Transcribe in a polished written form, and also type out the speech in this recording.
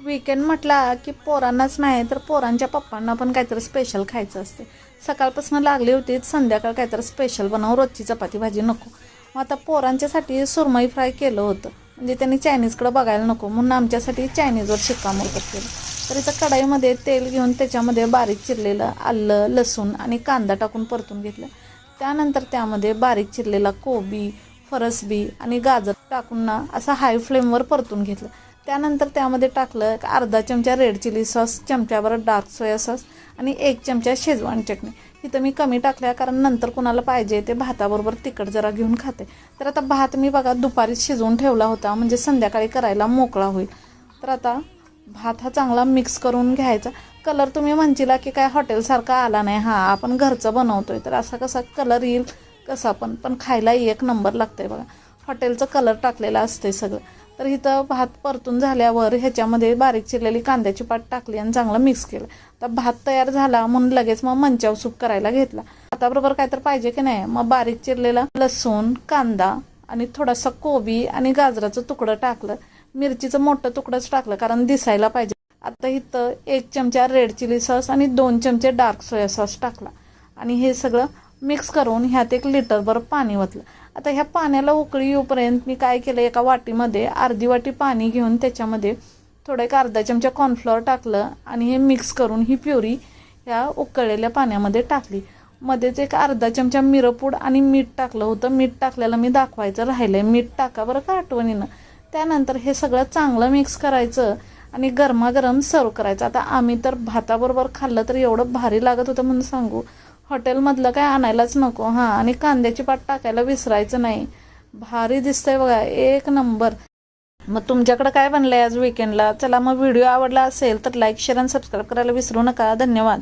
Weekend म्हटला की पोरांनाच नाही तर पोरांच्या पप्पांना पण काहीतरी स्पेशल खायचं असते. सकाळपासून लागली होती संध्याकाळ काहीतरी स्पेशल बनव, रोजची चपाती भाजी नको. मग आता पोरांच्यासाठी सुरमई फ्राय केलं होतं, म्हणजे त्यांनी चायनीजकडे बघायला नको म्हणून आमच्यासाठी चायनीजवर शिक्कामोर्तब केलं. तर इथं कढाईमध्ये तेल घेऊन त्याच्यामध्ये बारीक चिरलेलं आलं, लसूण आणि कांदा टाकून परतून घेतलं. त्यानंतर त्यामध्ये बारीक चिरलेला कोबी, फरसबी आणि गाजर टाकून ना असं हाय फ्लेमवर परतून घेतलं. त्यानंतर त्यामध्ये टाकलं अर्धा चमचा रेड चिली सॉस, चमच्याभर डार्क सोया सॉस आणि 1 चमचा शेजवान चटणी. इथं मी कमी टाकल्या कारण नंतर कुणाला पाहिजे ते भाताबरोबर तिखट जरा घेऊन खाते. तर आता भात मी बघा दुपारीच शिजवून ठेवला होता, म्हणजे संध्याकाळी करायला मोकळा होईल. तर आता भात हा चांगला मिक्स करून घ्यायचा. कलर तुम्ही म्हणशीला की काय हॉटेलसारखा आला नाही, हां आपण घरचं बनवतोय तर असा कसा कलर येईल कसा पण खायला एक नंबर लागतंय बघा. हॉटेलचं कलर टाकलेलं असते सगळं. तर इथं भात परतून झाल्यावर ह्याच्यामध्ये बारीक चिरलेली कांद्याची पात टाकली आणि चांगलं मिक्स केलं. तर भात तयार झाला म्हणून लगेच मग मंचाव सूप करायला घेतला. भाताबरोबर काय तर पाहिजे की नाही, मग बारीक चिरलेला लसूण, कांदा आणि थोडासा कोबी आणि गाजराचं तुकडं टाकलं. मिरचीचं मोठं तुकडंच टाकलं कारण दिसायला पाहिजे. आता इथं 1 चमचा रेड चिली सॉस आणि 2 चमचे डार्क सोया सॉस टाकला आणि हे सगळं मिक्स करून ह्यात 1 लिटरभर पाणी ओतलं. आता ह्या पाण्याला उकळी येऊपर्यंत मी काय केलं, एका वाटीमध्ये अर्धी वाटी पाणी घेऊन त्याच्यामध्ये थोडं एक अर्धा चमचा कॉर्नफ्लॉवर टाकलं आणि हे मिक्स करून ही प्युरी ह्या उकळलेल्या पाण्यामध्ये टाकली. मध्येच एक अर्धा चमचा मिरपूड आणि मीठ टाकलं होतं. मीठ टाकलेलं मी दाखवायचं राहिलं, मीठ टाका बरं का आठवणीनं. त्यानंतर हे सगळं चांगलं मिक्स करायचं आणि गरमागरम सर्व करायचं. आता आम्ही तर भाताबरोबर खाल्लं तर एवढं भारी लागत होतं म्हणून सांगू, हॉटेलमधलं काय आणायलाच नको. हां, आणि कांद्याची पात टाकायला विसरायचं नाही. भारी दिसतंय बघा, एक नंबर. मग तुमच्याकडं काय बनलं आहे आज विकेंडला? चला मग व्हिडिओ आवडला असेल तर लाईक, शेअर आणि सबस्क्राईब करायला विसरू नका. धन्यवाद.